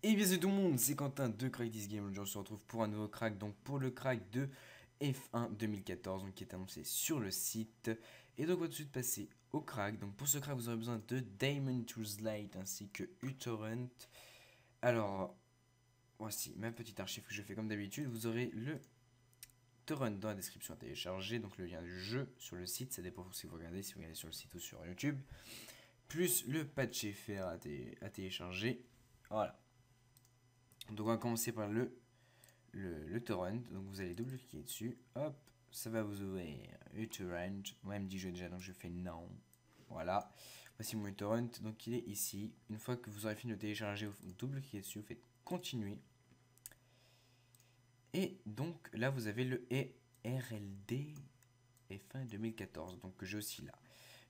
Et bien c'est tout le monde, c'est Quentin de Crack This Game. Aujourd'hui on se retrouve pour un nouveau crack, donc pour le crack de F1 2014, donc qui est annoncé sur le site. Et donc on va tout de suite passer au crack. Donc pour ce crack vous aurez besoin de Diamond Tools Lite ainsi que uTorrent. Alors voici ma petite archive que je fais comme d'habitude. Vous aurez le torrent dans la description à télécharger, donc le lien du jeu sur le site, ça dépend si vous regardez sur le site ou sur YouTube. Plus le patch FR à télécharger. Voilà. Donc on va commencer par le torrent. Donc vous allez double-cliquer dessus. Hop, ça va vous ouvrir uTorrent. Moi, il me dit jeu déjà, donc je fais non. Voilà. Voici mon uTorrent. Donc il est ici. Une fois que vous aurez fini de télécharger, vous double-cliquez dessus, vous faites continuer. Et donc là, vous avez le RLD F1 2014. Donc que j'ai aussi là.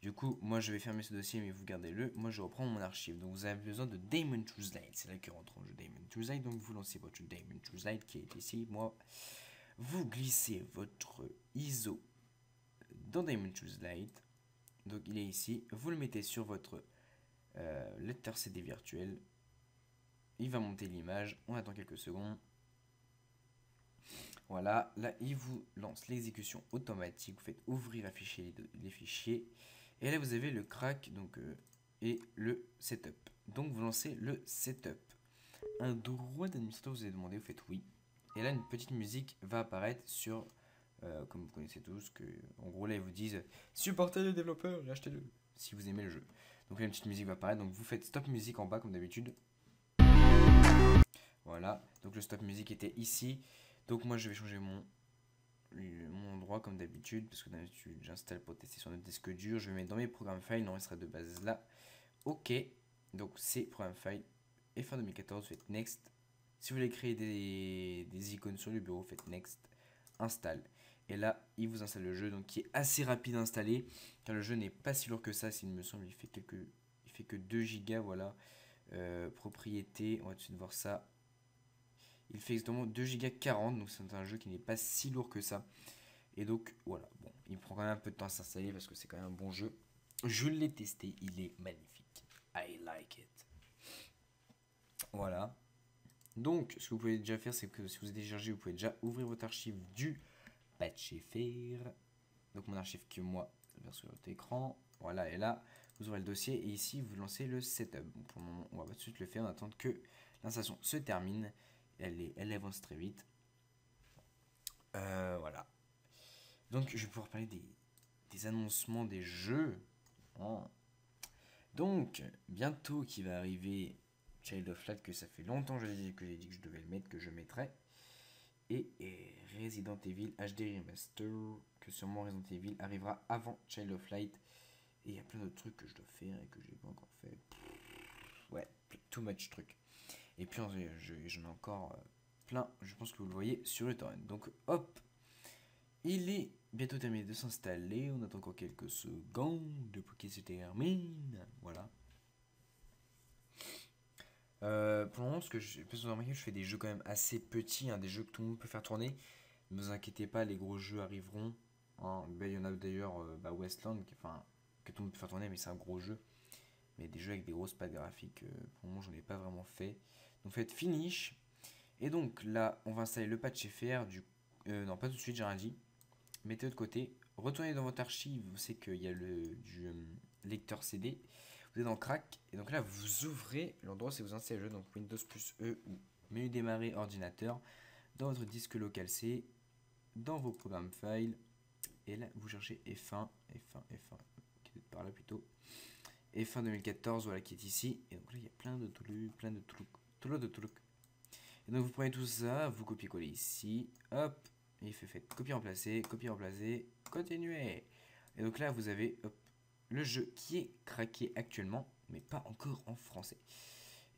Du coup, moi je vais fermer ce dossier, mais vous gardez-le. Moi je reprends mon archive. Donc vous avez besoin de Diamond Tools Lite. C'est là que rentre en jeu Diamond Tools Lite. Donc vous lancez votre Diamond Tools Lite qui est ici. Moi, vous glissez votre ISO dans Diamond Tools Lite. Donc il est ici. Vous le mettez sur votre lecteur CD virtuel. Il va monter l'image. On attend quelques secondes. Voilà, là il vous lance l'exécution automatique. Vous faites ouvrir les fichiers. Et là vous avez le crack donc, et le setup. Donc vous lancez le setup. Un droit d'administrateur vous est demandé, vous faites oui. Et là une petite musique va apparaître sur, comme vous connaissez tous, que en gros là ils vous disent supportez les développeurs et achetez-le si vous aimez le jeu. Donc là une petite musique va apparaître, donc vous faites stop musique en bas comme d'habitude. Voilà, donc le stop musique était ici. Donc moi je vais changer mon endroit comme d'habitude, parce que d'habitude j'installe pour tester sur notre disque dur. Je vais mettre dans mes programmes files, il en restera de base là. Ok, donc c'est programme file F1 2014, faites next. Si vous voulez créer des icônes sur le bureau, faites next, installe. Et là, il vous installe le jeu, donc qui est assez rapide à installer, car le jeu n'est pas si lourd que ça, s'il me semble, il fait que 2 Go, voilà. Propriété, on va tout de suite voir ça. Il fait exactement 2 Go 40, donc c'est un jeu qui n'est pas si lourd que ça. Et donc voilà, bon, il prend quand même un peu de temps à s'installer parce que c'est quand même un bon jeu. Je l'ai testé, il est magnifique. I like it. Voilà. Donc, ce que vous pouvez déjà faire, c'est que si vous êtes téléchargé, vous pouvez déjà ouvrir votre archive du patch FR. Donc mon archive que moi, vers sur votre écran. Voilà, et là, vous aurez le dossier. Et ici, vous lancez le setup. Bon, pour le moment, on va tout de suite le faire. On attend que l'installation se termine. Elle avance très vite. Voilà. Donc, je vais pouvoir parler des annoncements des jeux. Oh. Donc, bientôt qui va arriver Child of Light, que ça fait longtemps que j'ai dit que je devais le mettre, que je mettrais. Et Resident Evil HD Remaster, que sûrement Resident Evil arrivera avant Child of Light. Et il y a plein d'autres trucs que je dois faire et que j'ai pas encore fait. Ouais, too much trucs. Et puis j'en ai encore plein, je pense que vous le voyez sur le torrent. Donc hop, il est bientôt terminé de s'installer. On attend encore quelques secondes pour qu'il se termine. Voilà. Pour le moment, parce que je fais des jeux quand même assez petits, hein, des jeux que tout le monde peut faire tourner. Ne vous inquiétez pas, les gros jeux arriveront. Hein. Il y en a d'ailleurs Westland, que tout le monde peut faire tourner, mais c'est un gros jeu. Mais des jeux avec des grosses pattes graphiques, pour le moment, j'en ai pas vraiment fait. Donc faites finish. Et donc là, on va installer le patch FR. Non, pas tout de suite, j'ai rien dit. Mettez de côté. Retournez dans votre archive. Vous savez qu'il y a du lecteur CD. Vous êtes dans Crack. Et donc là, vous ouvrez l'endroit où vous installez le jeu. Donc Windows plus E ou menu démarrer ordinateur. Dans votre disque local C. Dans vos programmes files. Et là, vous cherchez F1. Qui est par là plutôt. F1 2014, voilà, qui est ici. Et donc là, il y a plein de trucs. Et donc vous prenez tout ça, vous copiez-coller ici. Hop. Et il fait copier-remplacer, continuer. Et donc là, vous avez le jeu qui est craqué actuellement, mais pas encore en français.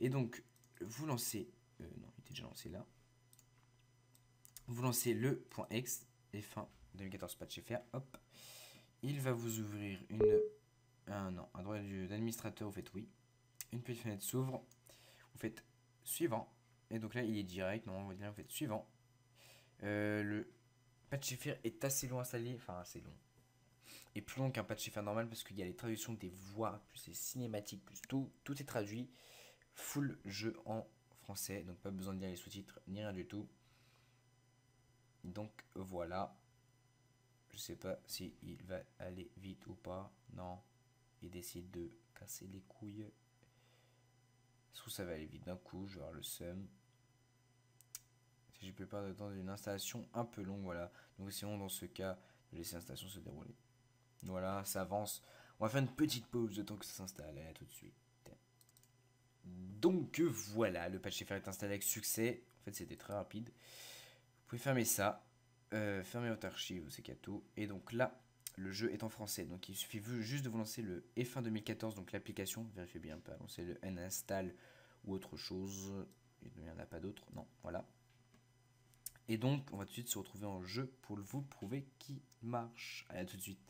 Et donc, vous lancez... non, il était déjà lancé là. Vous lancez le .exe, F1 2014 patch FR, hop. Il va vous ouvrir un droit d'administrateur, vous faites oui. Une petite fenêtre s'ouvre, vous faites suivant. Et donc là, il est direct, non, vous faites suivant. Le patch FR est assez long à installer, enfin assez long. Et plus long qu'un patch FR normal parce qu'il y a les traductions des voix, plus les cinématiques, plus tout est traduit. Full jeu en français, donc pas besoin de lire les sous-titres ni rien du tout. Donc voilà. Je sais pas si il va aller vite ou pas. Non, il décide de casser les couilles. Est-ce que ça va aller vite d'un coup? Je vais avoir le seum. Si j'ai peur de temps d'une installation un peu longue, voilà. Donc essayons dans ce cas de laisser l'installation se dérouler. Voilà, ça avance. On va faire une petite pause de temps que ça s'installe. Allez, à tout de suite. Donc voilà, le patch FR est installé avec succès. En fait, c'était très rapide. Vous pouvez fermer ça. Fermer votre archive, c'est qu'il y a tout. Et donc là, le jeu est en français. Donc il suffit juste de vous lancer le F1 2014, donc l'application. Vérifiez bien, pas lancer le N-install ou autre chose. Il n'y en a pas d'autre. Non, voilà. Et donc, on va tout de suite se retrouver en jeu pour vous prouver qu'il marche. Allez, à tout de suite.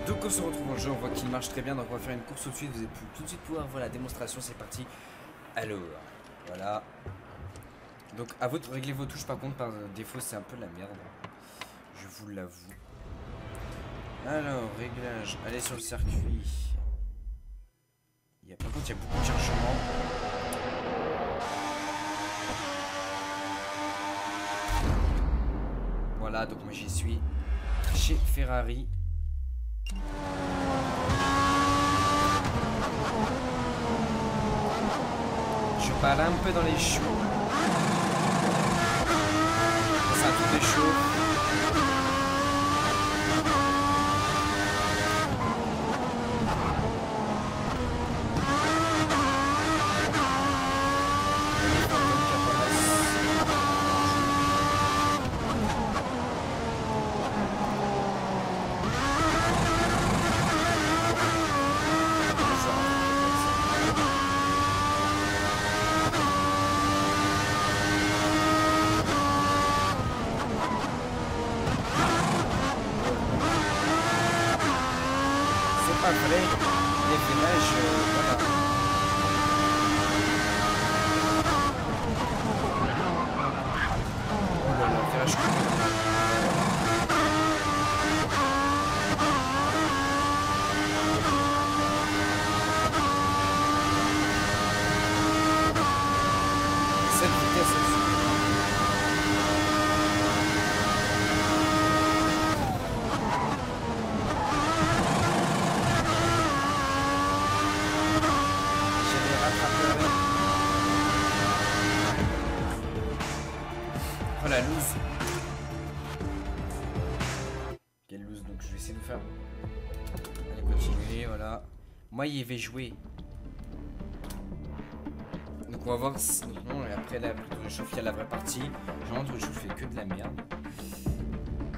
Donc, on se retrouve en jeu, on voit qu'il marche très bien. Donc, on va faire une course tout de suite. Vous allez tout de suite pouvoir voir la démonstration. C'est parti. Alors, voilà. Donc, à vous de régler vos touches. Par contre, par défaut, c'est un peu la merde. Je vous l'avoue. Alors, réglage. Allez sur le circuit. Par contre, il y a beaucoup de chargements. Voilà, donc moi j'y suis chez Ferrari. Je parle un peu dans les choux. Ça tout est chaud. Pas vrai, les freinages, voilà. Oh là là, freinage cette vitesse aussi. Oh la loose. Quelle loose, donc je vais essayer de faire. Allez, continuer, voilà. Moi, il vais jouer. Donc on va voir si... Non, et après la tour de chauffe, il y a la vraie partie. Généralement, tour de chauffe fait que de la merde.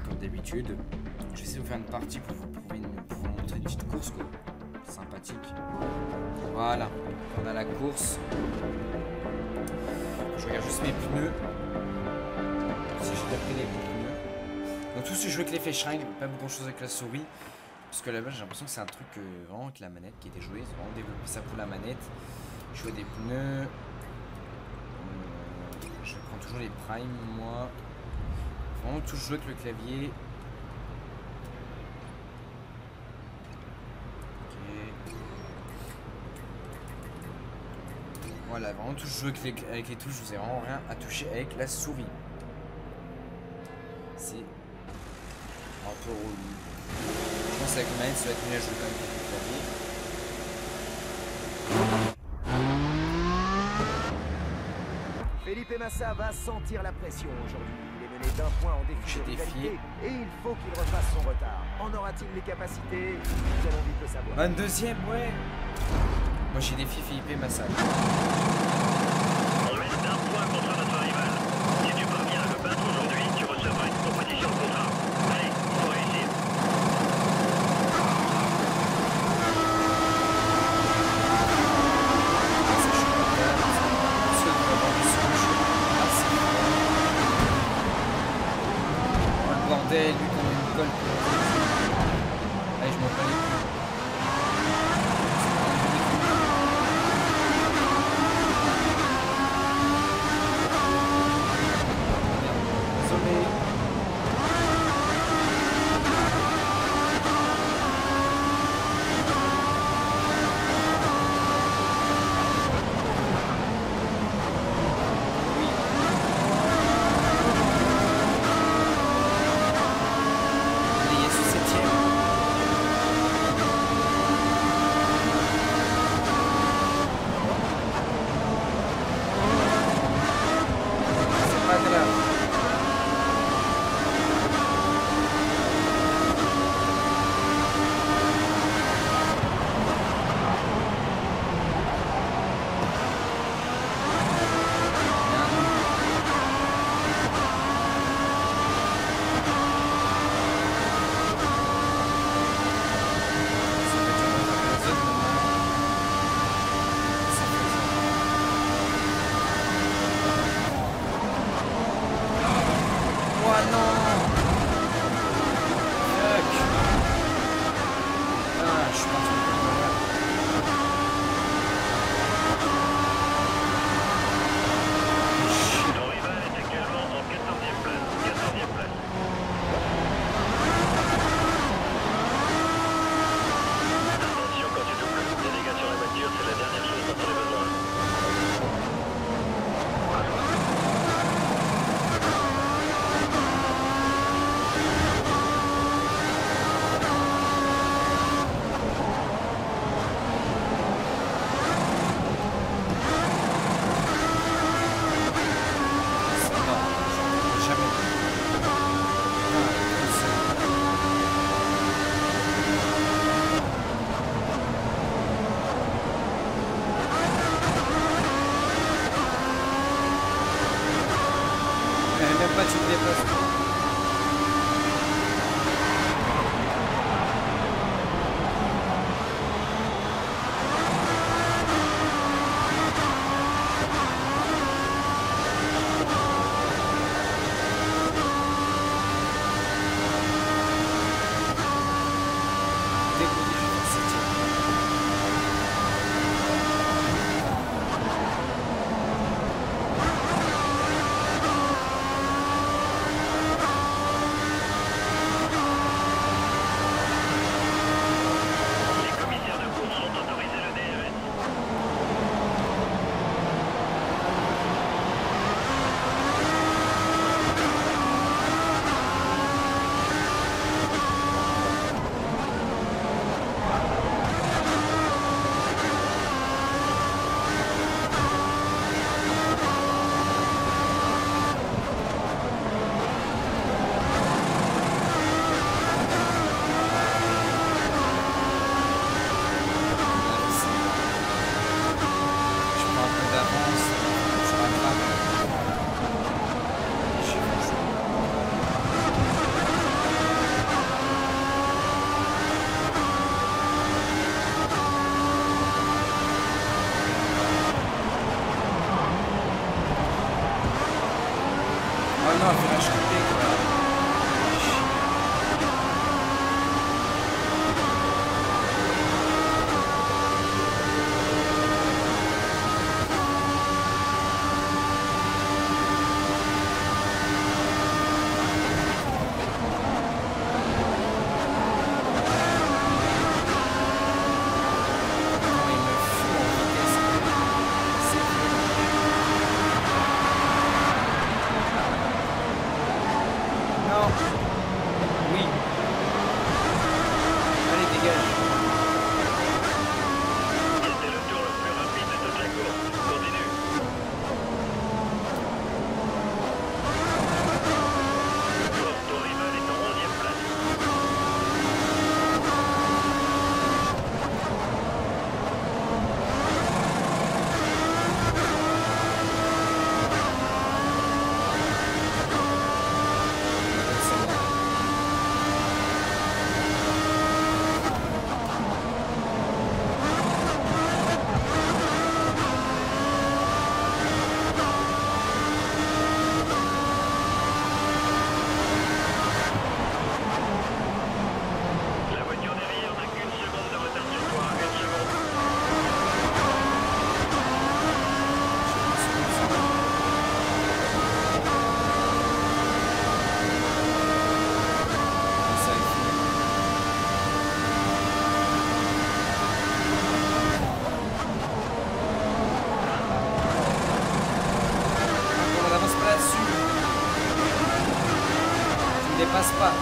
Comme d'habitude. Je vais essayer de vous faire une partie pour vous montrer une petite course, quoi. Sympathique. Voilà. On a la course. Je regarde juste mes pneus. Si j'ai bien pris les pneus. Donc tout ce jeu avec l'effet shrine, pas grand chose avec la souris. Parce que là-bas j'ai l'impression que c'est un truc vraiment avec la manette qui était joué. C'est vraiment développé ça pour la manette. Je vois des pneus. Je prends toujours les primes moi. Vraiment tout jouer avec le clavier. Ok. Voilà, vraiment tout jouer avec les touches, vous avez vraiment rien à toucher avec la souris. C'est un peu relou. Je pense qu'avec la manette, ça va être mieux à jouer quand même avec le clavier. Felipe Massa va sentir la pression aujourd'hui. Il est mené d'un point en défi de rivalité et il faut qu'il refasse son retard. En aura-t-il les capacités? Nous allons vite le savoir. 22e, ouais. Moi j'ai défié Felipe Massa. On mène d'un point contre notre rival. Si tu parviens à le battre aujourd'hui, tu recevras une proposition de contrat. Allez, il faut réussir. Bordel, lui comme une colle. Allez, je m'en bats les couilles. Désolé. même pas, tu te déplaces. Dépasse pas.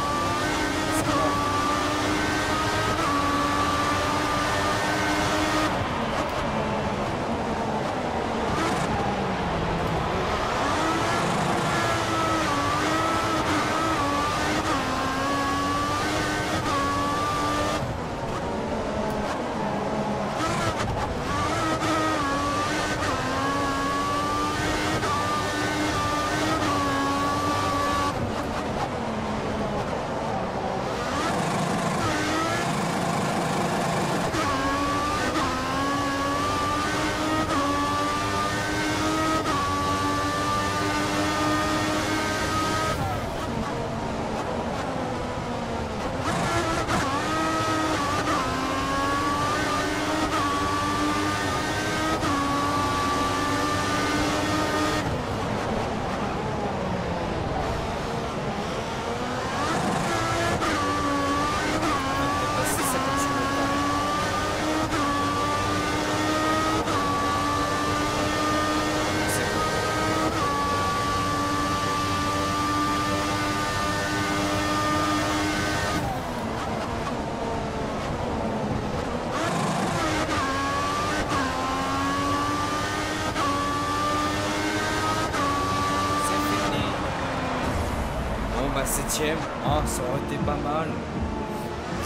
Bah 7ème, hein, ça aurait été pas mal.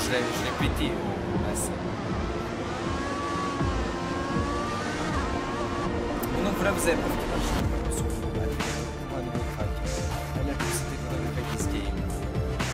Je l'ai pété. Donc voilà, vous avez profité.